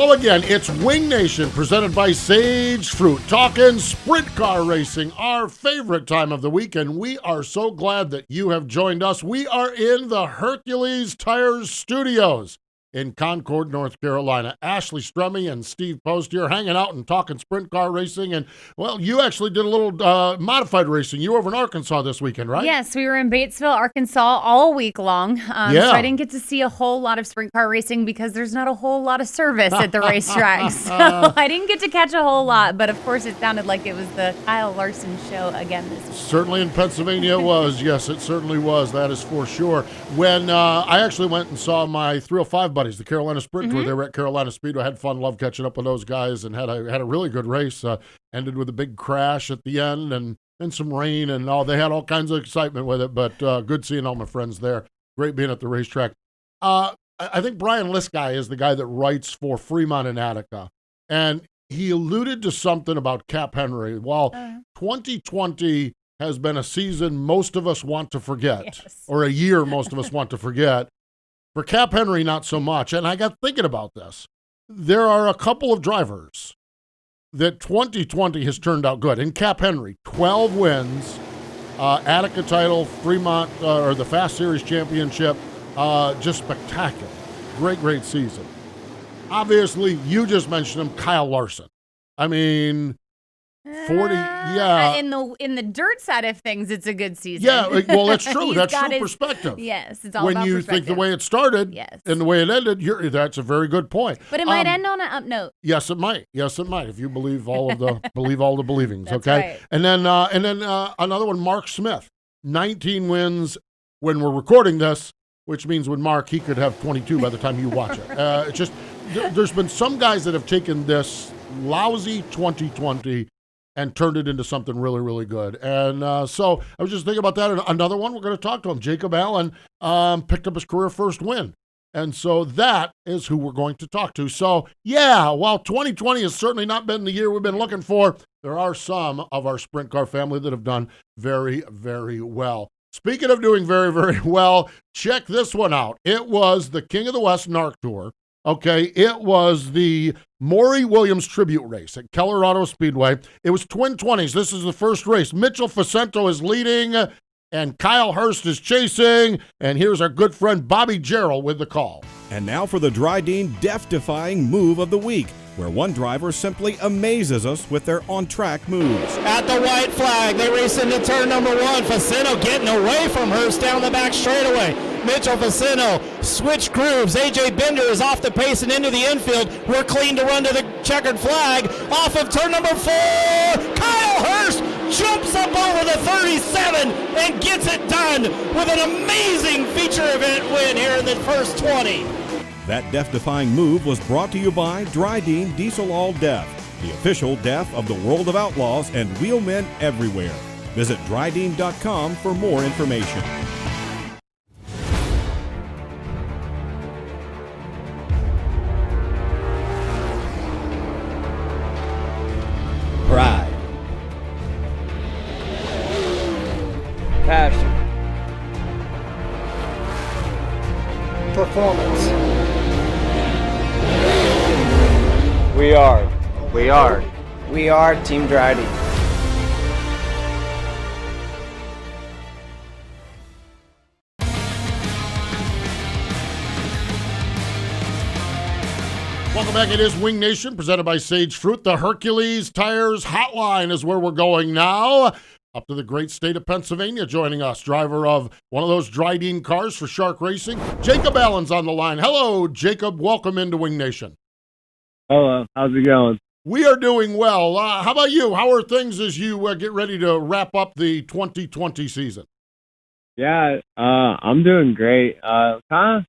Hello again. It's Wing Nation presented by Sage Fruit. Talking sprint car racing, our favorite time of the week, and we are so glad that you have joined us. We are in the Hercules Tires Studios in Concord, North Carolina. Ashley Stremme and Steve Post here hanging out and talking sprint car racing. And, well, you actually did a little modified racing. You were over in Arkansas this weekend, right? Yes, we were in Batesville, Arkansas all week long. So I didn't get to see a whole lot of sprint car racing because there's not a whole lot of service at the racetrack. So I didn't get to catch a whole lot. But, of course, it sounded like it was the Kyle Larson show again this week. Certainly in Pennsylvania it was. Yes, it certainly was. That is for sure. When I actually went and saw my 305 buddies, the Carolina Sprint Tour, they were at Carolina Speedway. I had fun, loved catching up with those guys, and had a really good race. Ended with a big crash at the end, and some rain, and all. They had all kinds of excitement with it, but good seeing all my friends there. Great being at the racetrack. I think Brian Lisky is the guy that writes for Fremont and Attica, and he alluded to something about Cap Henry. While 2020 has been a season most of us want to forget, or a year most of us want to forget, for Cap Henry, not so much. And I got thinking about this. There are a couple of drivers that 2020 has turned out good. In Cap Henry, 12 wins, Attica title, Fremont, or the Fast Series Championship, just spectacular. Great season. Obviously, you just mentioned him, Kyle Larson. I mean, 40, yeah. In the dirt side of things, it's a good season. Yeah, well, that's true. That's true perspective. Yes, it's all when about you perspective. think the way it started and the way it ended, that's a very good point. But it might end on an up note. Yes, it might. Yes, it might. If you believe all of the believings. That's okay. Right. And then another one, Mark Smith, 19 wins when we're recording this, which means with Mark he could have 22 by the time you watch it. It's just there's been some guys that have taken this lousy 2020 and turned it into something really, really good. And so I was just thinking about that. And another one, we're going to talk to him. Jacob Allen picked up his career first win. And so that is who we're going to talk to. So, yeah, while 2020 has certainly not been the year we've been looking for, there are some of our sprint car family that have done very, very well. Speaking of doing very, very well, check this one out. It was the King of the West NARC Tour. Okay, it was the Maury Williams tribute race at Keller Auto Speedway. It was twin 20s. This is the first race. Mitchell Facento is leading, and Kyle Hurst is chasing. And here's our good friend Bobby Jarrell with the call. And now for the Dryden death-defying move of the week, where one driver simply amazes us with their on-track moves. At the white flag, they race into turn number one. Facino getting away from Hurst down the back straightaway. Mitchell Facino switch grooves. AJ Bender is off the pace and into the infield. We're clean to run to the checkered flag. Off of turn number 4, Kyle Hurst jumps up over the 37 and gets it done with an amazing feature event win here in the first 20. That death-defying move was brought to you by Dryden Diesel All Death, the official death of the world of outlaws and wheelmen everywhere. Visit Dryden.com for more information. Pride. Passion. Performance. We are Team Dryden. Welcome back. It is Wing Nation, presented by Sage Fruit. The Hercules Tires Hotline is where we're going now. Up to the great state of Pennsylvania, joining us, driver of one of those Dryden cars for Shark Racing. Jacob Allen's on the line. Hello, Jacob. Welcome into Wing Nation. Hello. How's it going? We are doing well. How about you? How are things as you get ready to wrap up the 2020 season? Yeah, I'm doing great. Kind of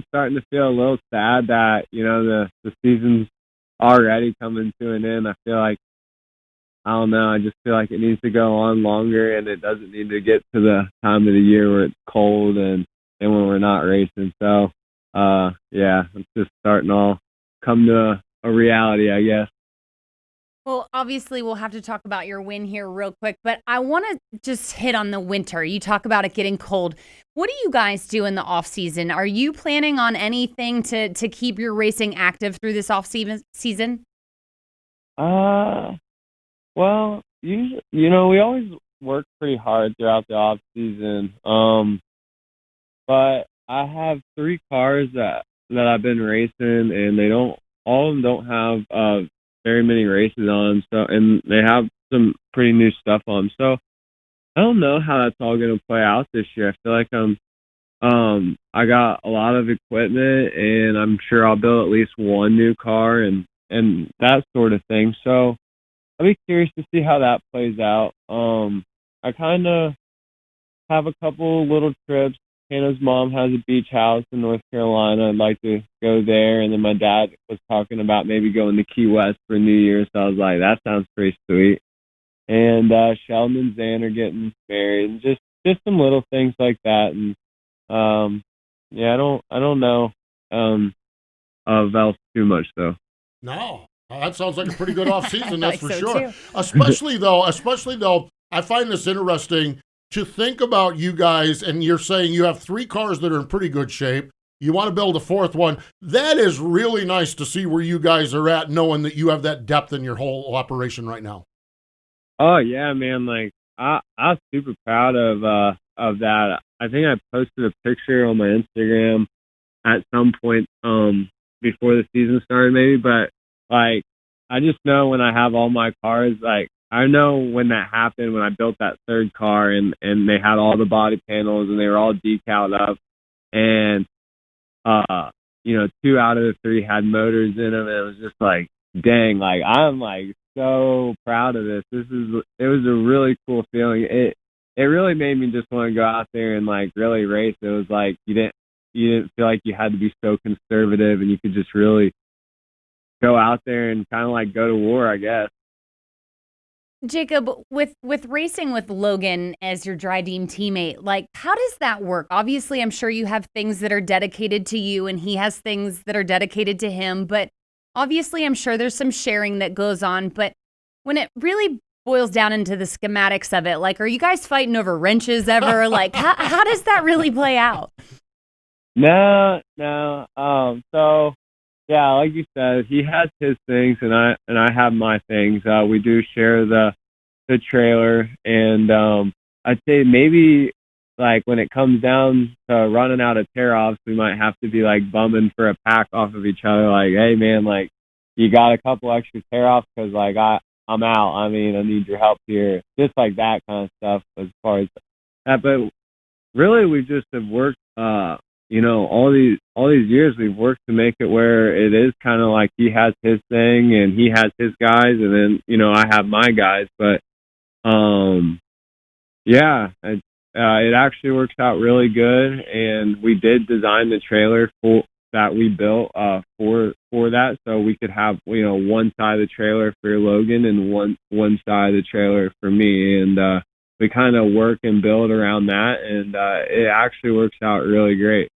starting to feel a little sad that, the season's already coming to an end. I feel like, I don't know, I just feel like it needs to go on longer, and it doesn't need to get to the time of the year where it's cold and when we're not racing. So, yeah, it's just starting to all come to a reality, I guess. Well, obviously, we'll have to talk about your win here real quick, but I want to just hit on the winter. You talk about it getting cold. What do you guys do in the off season? Are you planning on anything to keep your racing active through this off season? Uh, well, we always work pretty hard throughout the off season. But I have 3 cars that I've been racing, and they don't all of them don't have very many races on 'em, so and they have some pretty new stuff on 'em. So I don't know how that's all going to play out this year. I feel like I got a lot of equipment, and I'm sure I'll build at least one new car and that sort of thing. So I'll be curious to see how that plays out. I kind of have a couple little trips. Hannah's mom has a beach house in North Carolina. I'd like to go there. And then my dad was talking about maybe going to Key West for New Year's. So I was like, that sounds pretty sweet. And Sheldon and Zan are getting married, and just some little things like that. And yeah, I don't know of else too much though. No, that sounds like a pretty good off season. That's for so sure. too. Especially though, I find this interesting to think about you guys. And you're saying you have 3 cars that are in pretty good shape. You want to build a 4th one. That is really nice to see where you guys are at, knowing that you have that depth in your whole operation right now. Oh yeah, man! Like I was super proud of that. I think I posted a picture on my Instagram at some point before the season started, maybe. But like, I just know when I have all my cars, like I know when that happened when I built that 3rd car and they had all the body panels and they were all decaled up, and 2 out of the 3 had motors in them, and it was just like, dang, like I'm like so proud of this. It was a really cool feeling. It really made me just want to go out there and like really race. It was like you didn't feel like you had to be so conservative, and you could just really go out there and kind of like go to war, I guess. Jacob, with racing with Logan as your Dry Deem teammate, like how does that work? Obviously, I'm sure you have things that are dedicated to you and he has things that are dedicated to him, but obviously I'm sure there's some sharing that goes on, but when it really boils down into the schematics of it, like are you guys fighting over wrenches ever? Like how does that really play out? No. So yeah, like you said, he has his things and I have my things. We do share the trailer, and I'd say maybe like when it comes down to running out of tear offs, we might have to be like bumming for a pack off of each other. Like, hey man, like you got a couple extra tear offs because like I'm out. I mean, I need your help here. Just like that kind of stuff as far as that. But really, we just have worked. All these years we've worked to make it where it is kind of like he has his thing and he has his guys, and then I have my guys. But yeah, it actually works out really good, and we did design the trailer that we built for that, so we could have one side of the trailer for Logan and one side of the trailer for me, and we kind of work and build around that, and it actually works out really great.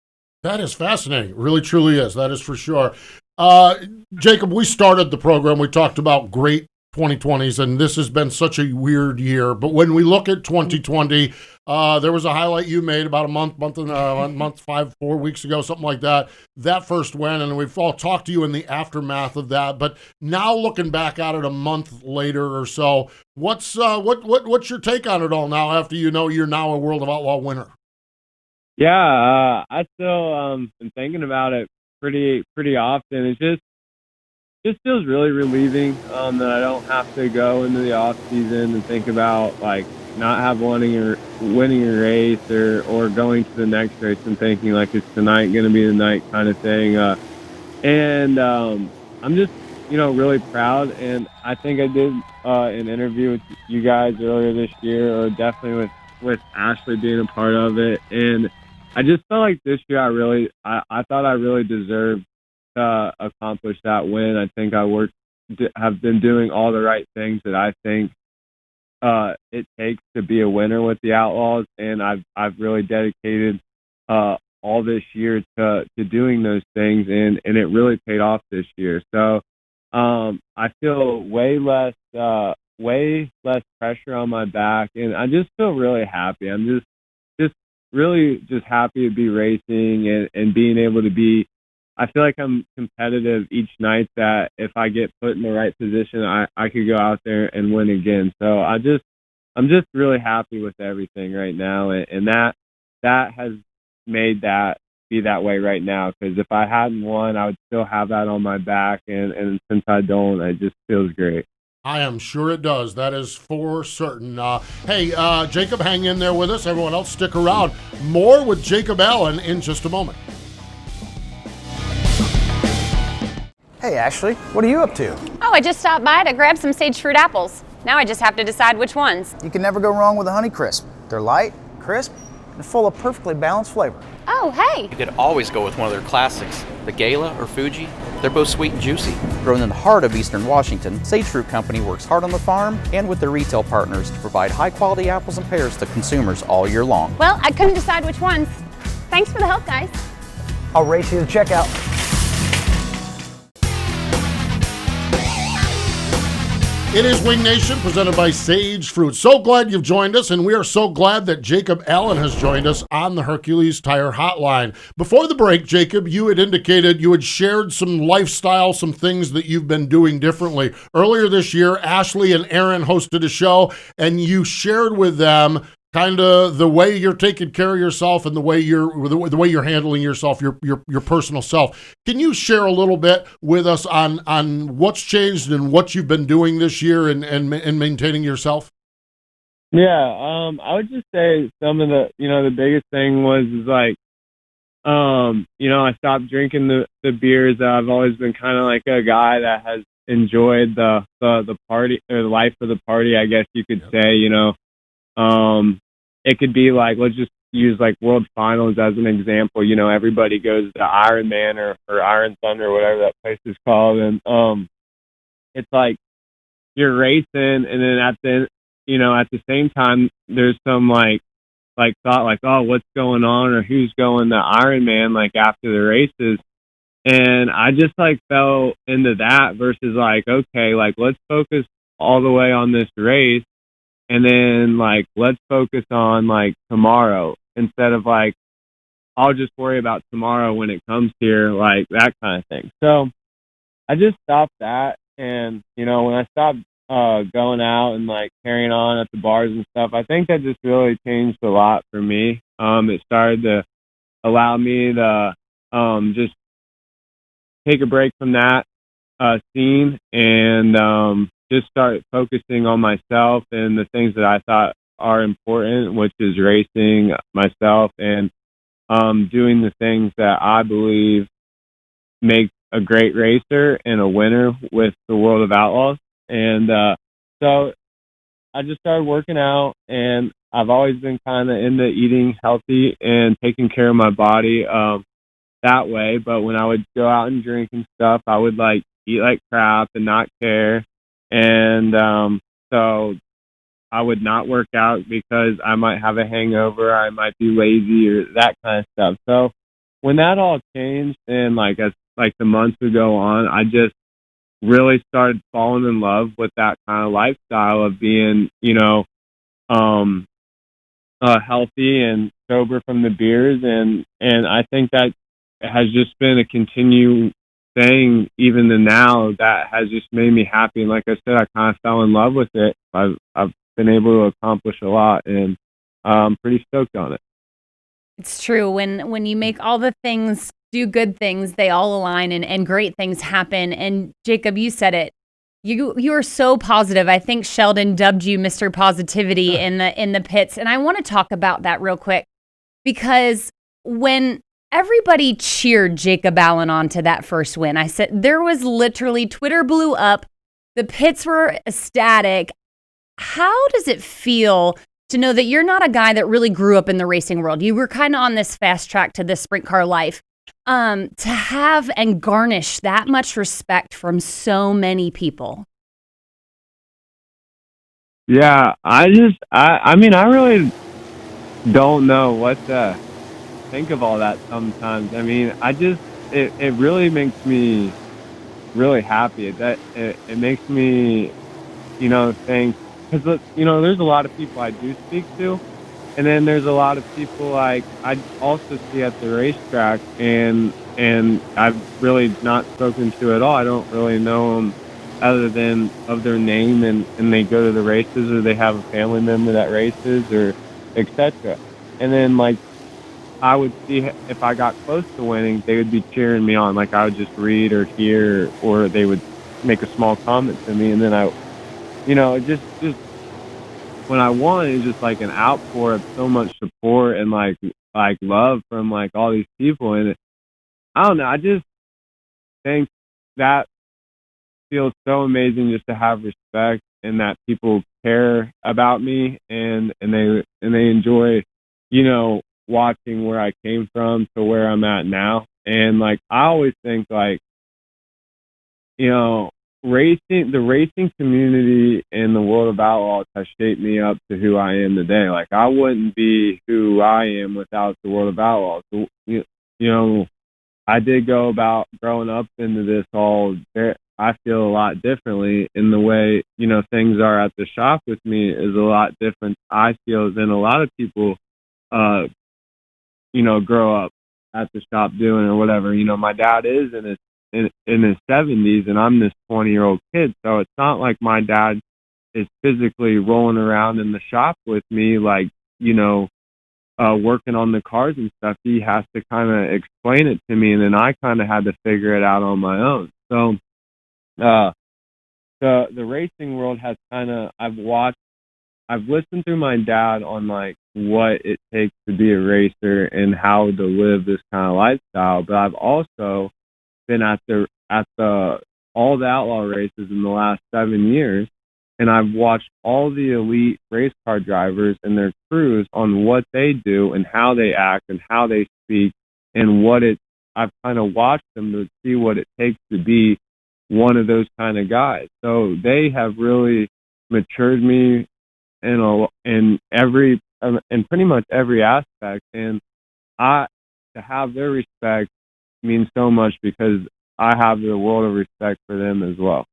That is fascinating. It really, truly is. That is for sure. Jacob, we started the program. We talked about great 2020s, and this has been such a weird year. But when we look at 2020, there was a highlight you made about a month, 4 weeks ago, something like that. That first win, and we've all talked to you in the aftermath of that. But now looking back at it a month later or so, what's your take on it all now after you're now a World of Outlaw winner? Yeah, I still been thinking about it pretty often. It just feels really relieving that I don't have to go into the off season and think about like not winning a race or going to the next race and thinking like it's tonight going to be the night kind of thing. And I'm just really proud, and I think I did an interview with you guys earlier this year, or definitely with Ashley being a part of it, and I just felt like this year I thought I really deserved to accomplish that win. I think have been doing all the right things that I think it takes to be a winner with the Outlaws, and I've really dedicated all this year to doing those things, and it really paid off this year. So I feel way less pressure on my back, and I just feel really happy. I'm just really just happy to be racing and being able to be. I feel like I'm competitive each night. That if I get put in the right position, I could go out there and win again. So I'm just really happy with everything right now, and that has made that be that way right now. Because if I hadn't won, I would still have that on my back, and since I don't, it just feels great. I am sure it does. That is for certain. Hey, Jacob, hang in there with us. Everyone else, stick around. More with Jacob Allen in just a moment. Hey Ashley, what are you up to? Oh, I just stopped by to grab some sage fruit apples. Now I just have to decide which ones. You can never go wrong with a Honey Crisp. They're light, crisp, and full of perfectly balanced flavor. Oh, hey! You could always go with one of their classics, the Gala or Fuji. They're both sweet and juicy. Grown in the heart of Eastern Washington, Sage Fruit Company works hard on the farm and with their retail partners to provide high-quality apples and pears to consumers all year long. Well, I couldn't decide which ones. Thanks for the help, guys. I'll race you to checkout. It is Wing Nation, presented by Sage Fruit. So glad you've joined us, and we are so glad that Jacob Allen has joined us on the Hercules Tire Hotline. Before the break, Jacob, you had indicated you had shared some lifestyle, some things that you've been doing differently. Earlier this year, Ashley and Aaron hosted a show, and you shared with them kind of the way you're taking care of yourself and the way you're handling yourself, your personal self. Can you share a little bit with us on what's changed and what you've been doing this year and maintaining yourself? Yeah, I would just say some of the biggest thing was like, I stopped drinking the beers. I've always been kind of like a guy that has enjoyed the party or the life of the party, I guess you could say. It could be like, let's just use like World Finals as an example. Everybody goes to Ironman or Iron Thunder or whatever that place is called, and it's like you're racing, and then at the same time there's some like thought like, oh, what's going on, or who's going to Ironman like after the races. And I just like fell into that versus like, okay, like let's focus all the way on this race. And then, like, let's focus on, like, tomorrow instead of, like, I'll just worry about tomorrow when it comes here, like, that kind of thing. So I just stopped that. And, when I stopped going out and, like, carrying on at the bars and stuff, I think that just really changed a lot for me. It started to allow me to just take a break from that scene and just start focusing on myself and the things that I thought are important, which is racing myself and doing the things that I believe make a great racer and a winner with the World of Outlaws. And so I just started working out, and I've always been kind of into eating healthy and taking care of my body that way. But when I would go out and drink and stuff, I would like eat like crap and not care. And so I would not work out because I might have a hangover, I might be lazy, or that kind of stuff. So when that all changed, and as the months would go on, I just really started falling in love with that kind of lifestyle of being, healthy and sober from the beers, and I think that has just been a continued thing even to now that has just made me happy. And like I said, I kind of fell in love with it. I've been able to accomplish a lot, and I'm pretty stoked on it. It's true. When you make all the things, do good things, they all align and great things happen. And Jacob, you said it. You are so positive. I think Sheldon dubbed you Mr. Positivity in the pits. And I want to talk about that real quick, because when everybody cheered Jacob Allen on to that first win, I said there was literally, Twitter blew up. The pits were ecstatic. How does it feel to know that you're not a guy that really grew up in the racing world? You were kind of on this fast track to the sprint car life. To have and garnish that much respect from so many people. Yeah, I mean, I really don't know what to think of all that sometimes. I mean, it really makes me really happy. That it makes me, think, because there's a lot of people I do speak to, and then there's a lot of people like I also see at the racetrack, and I've really not spoken to at all. I don't really know them other than of their name, and they go to the races, or they have a family member that races, or etc. And then like I would see if I got close to winning, they would be cheering me on. Like I would just read or hear, or they would make a small comment to me, and then just when I won, it was just like an outpour of so much support and like love from like all these people, and I don't know. I just think that feels so amazing, just to have respect and that people care about me, and they enjoy, watching where I came from to where I'm at now. And like I always think like, the racing community in the world of outlaws has shaped me up to who I am today. Like I wouldn't be who I am without the world of outlaws. I did go about growing up into this all. I feel a lot differently in the way, things are at the shop with me is a lot different, I feel, than a lot of people, grow up at the shop doing or whatever. My dad is in his 70s, and I'm this 20-year-old kid. So it's not like my dad is physically rolling around in the shop with me, like, working on the cars and stuff. He has to kind of explain it to me, and then I kind of had to figure it out on my own. So, the racing world has I've listened through my dad on like what it takes to be a racer and how to live this kind of lifestyle, but I've also been at all the outlaw races in the last 7 years, and I've watched all the elite race car drivers and their crews on what they do and how they act and how they speak, and I've kind of watched them to see what it takes to be one of those kind of guys. So they have really matured me in pretty much every aspect, and to have their respect means so much because I have the world of respect for them as well.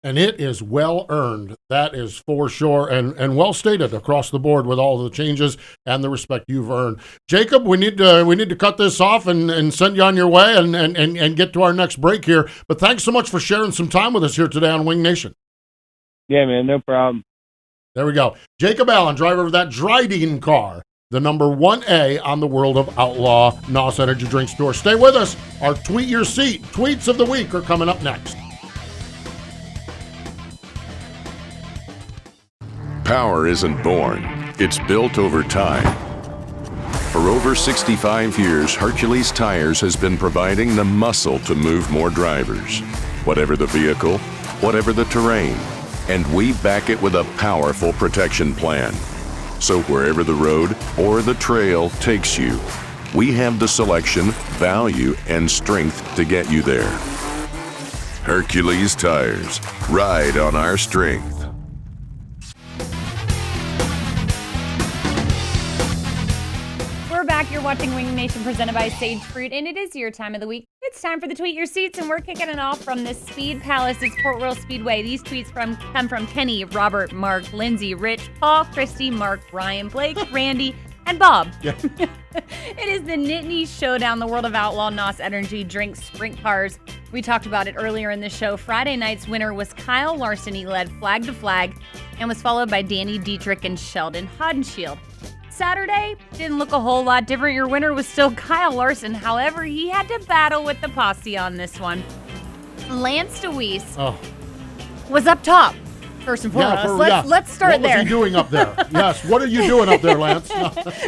And it is well earned. That is for sure, and well stated across the board with all the changes and the respect you've earned. Jacob, we need to cut this off and send you on your way and get to our next break here. But thanks so much for sharing some time with us here today on Wing Nation. Yeah, man, no problem. There we go. Jacob Allen, driver of that Dryden car, the number 1A on the World of Outlaw NOS Energy Drink Store. Stay with us. Our Tweet Your Seat tweets of the week are coming up next. Power isn't born, it's built over time. For over 65 years, Hercules Tires has been providing the muscle to move more drivers. Whatever the vehicle, whatever the terrain, and we back it with a powerful protection plan. So wherever the road or the trail takes you, we have the selection, value, and strength to get you there. Hercules Tires, ride on our strength. We're back. You're watching Wing Nation presented by Sage Fruit, and it is your time of the week. It's time for the Tweet Your Seats, and we're kicking it off from the Speed Palace. It's Port Royal Speedway. These tweets come from Kenny, Robert, Mark, Lindsay, Rich, Paul, Christy, Mark, Brian, Blake, Randy, and Bob. Yeah. It is the Nittany Showdown, the World of Outlaw NOS Energy Drink Sprint Cars. We talked about it earlier in the show. Friday night's winner was Kyle Larson. He led flag to flag and was followed by Danny Dietrich and Sheldon Hodenshield. Saturday didn't look a whole lot different. Your winner was still Kyle Larson. However, he had to battle with the posse on this one. Lance DeWeese was up top, first and foremost. Let's start there. What was he doing up there? Yes, what are you doing up there, Lance?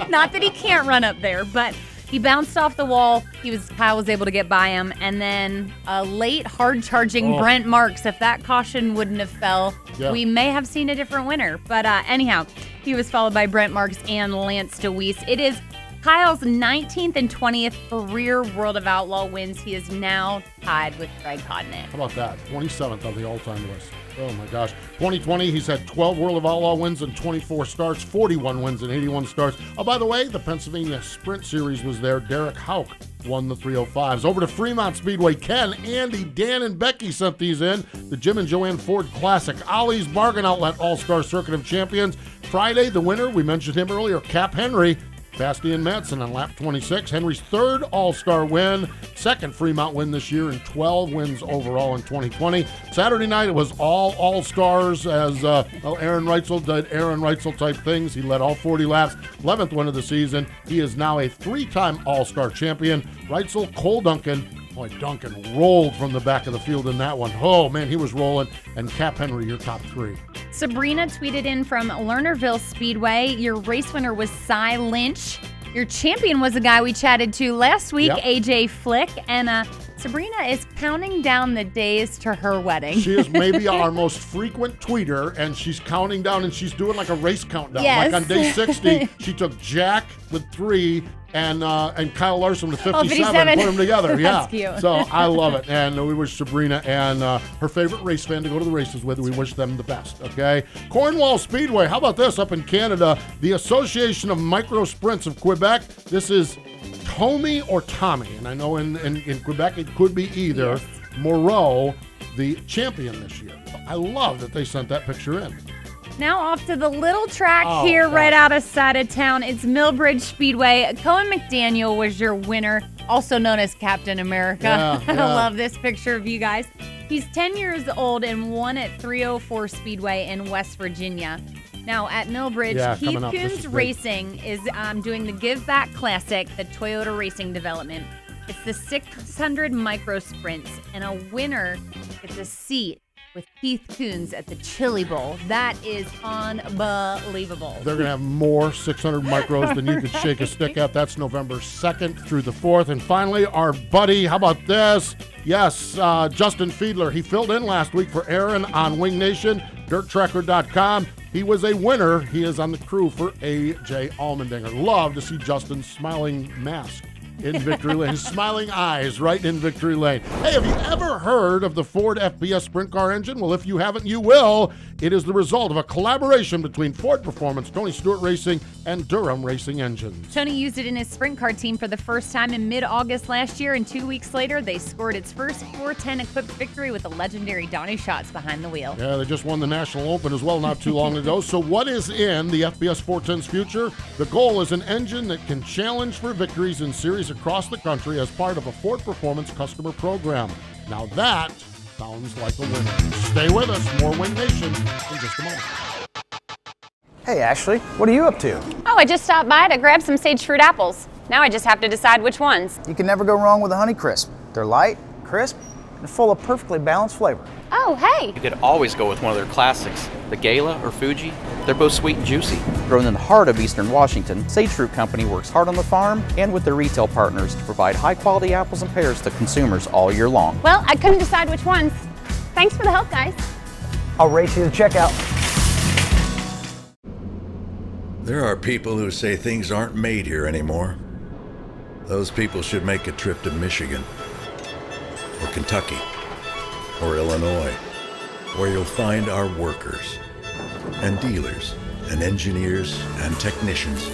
Not that he can't run up there, but he bounced off the wall. Kyle was able to get by him. And then a late, hard-charging Brent Marks. If that caution wouldn't have fell, we may have seen a different winner. But anyhow, he was followed by Brent Marks and Lance DeWeese. It is Kyle's 19th and 20th career World of Outlaw wins. He is now tied with Greg Hodnett. How about that? 27th on the all-time list. Oh, my gosh. 2020, he's had 12 World of Outlaw wins and 24 starts, 41 wins and 81 starts. Oh, by the way, the Pennsylvania Sprint Series was there. Derek Hauk won the 305s. Over to Fremont Speedway, Ken, Andy, Dan, and Becky sent these in. The Jim and Joanne Ford Classic, Ollie's Bargain Outlet All-Star Circuit of Champions. Friday, the winner, we mentioned him earlier, Cap Henry. Bastian Madsen on lap 26. Henry's third All-Star win, second Fremont win this year, and 12 wins overall in 2020. Saturday night, it was all All-Stars as Aaron Reitzel did Aaron Reitzel type things. He led all 40 laps, 11th win of the season. He is now a three-time All-Star champion. Reitzel, Cole Duncan. Boy, Duncan rolled from the back of the field in that one. Oh, man, he was rolling. And Cap Henry, your top three. Sabrina tweeted in from Lernerville Speedway. Your race winner was Cy Lynch. Your champion was a guy we chatted to last week, AJ Flick. And Sabrina is counting down the days to her wedding. She is maybe our most frequent tweeter, and she's counting down, and she's doing like a race countdown. Yes. Like on day 60, she took Jack with 3 and Kyle Larson with 57, 57. put them together. That's cute. So I love it. And we wish Sabrina and her favorite race fan to go to the races with. We wish them the best, okay? Cornwall Speedway, how about this up in Canada? The Association of Micro Sprints of Quebec. This is Tommy or Tommy. And I know in Quebec it could be either. Yes. Moreau, the champion this year. I love that they sent that picture in. Now off to the little track here right outside of town. It's Millbridge Speedway. Cohen McDaniel was your winner, also known as Captain America. I love this picture of you guys. He's 10 years old and won at 304 Speedway in West Virginia. Now at Millbridge, Keith Coons Racing is doing the Give Back Classic, the Toyota Racing Development. It's the 600 micro sprints, and a winner gets a seat with Keith Coons at the Chili Bowl. That is unbelievable. They're going to have more 600 micros than you could shake a stick at. That's November 2nd through the 4th. And finally, our buddy, how about this? Yes, Justin Fiedler. He filled in last week for Aaron on Wing Nation, DirtTracker.com. He was a winner. He is on the crew for A.J. Allmendinger. Love to see Justin's smiling mask in Victory Lane. His smiling eyes right in Victory Lane. Hey, have you ever heard of the Ford FBS Sprint Car engine? Well, if you haven't, you will. It is the result of a collaboration between Ford Performance, Tony Stewart Racing, and Durham Racing Engines. Tony used it in his sprint car team for the first time in mid-August last year, and 2 weeks later, they scored its first 410-equipped victory with the legendary Donnie Schatz behind the wheel. Yeah, they just won the National Open as well not too long ago. So what is in the FBS 410's future? The goal is an engine that can challenge for victories in series across the country as part of a Ford Performance customer program. Now that sounds like a winner. Stay with us. More Wing Nation in just a moment. Hey, Ashley, what are you up to? Oh, I just stopped by to grab some sage fruit apples. Now I just have to decide which ones. You can never go wrong with a Honey Crisp. They're light, crisp, and full of perfectly balanced flavor. Oh, hey. You could always go with one of their classics, the Gala or Fuji. They're both sweet and juicy. Grown in the heart of Eastern Washington, Sage Fruit Company works hard on the farm and with their retail partners to provide high-quality apples and pears to consumers all year long. Well, I couldn't decide which ones. Thanks for the help, guys. I'll race you to checkout. There are people who say things aren't made here anymore. Those people should make a trip to Michigan, or Kentucky, or Illinois, where you'll find our workers and dealers and engineers and technicians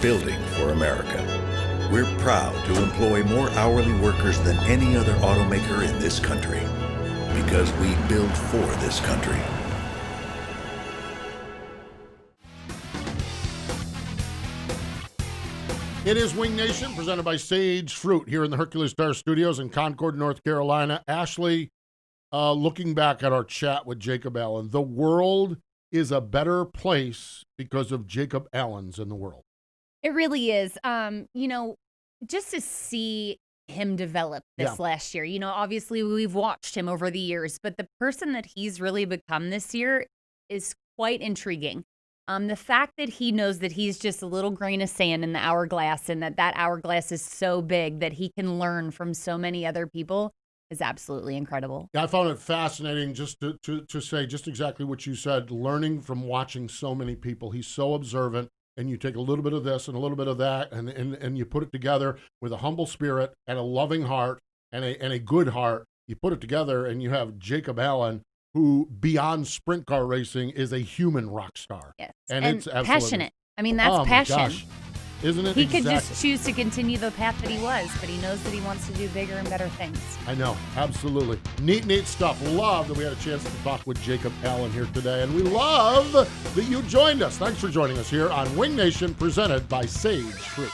building for America. We're proud to employ more hourly workers than any other automaker in this country, because we build for this country. It is Wing Nation, presented by Sage Fruit here in the Hercules Star Studios in Concord, North Carolina. Ashley, looking back at our chat with Jacob Allen, the world is a better place because of Jacob Allen's in the world. It really is. Just to see him develop this last year, obviously we've watched him over the years, but the person that he's really become this year is quite intriguing. The fact that he knows that he's just a little grain of sand in the hourglass and that hourglass is so big that he can learn from so many other people is absolutely incredible. Yeah, I found it fascinating just to say just exactly what you said, learning from watching so many people. He's so observant, and you take a little bit of this and a little bit of that, and you put it together with a humble spirit and a loving heart and a good heart. You put it together, and you have Jacob Allen, who, beyond sprint car racing, is a human rock star. Yes. And it's absolutely passionate. I mean, that's passion. My gosh. Isn't it? He exactly. could just choose to continue the path that he was, but he knows that he wants to do bigger and better things. I know, absolutely. Neat stuff. Love that we had a chance to talk with Jacob Allen here today, and we love that you joined us. Thanks for joining us here on Wing Nation, presented by Sage Fruit.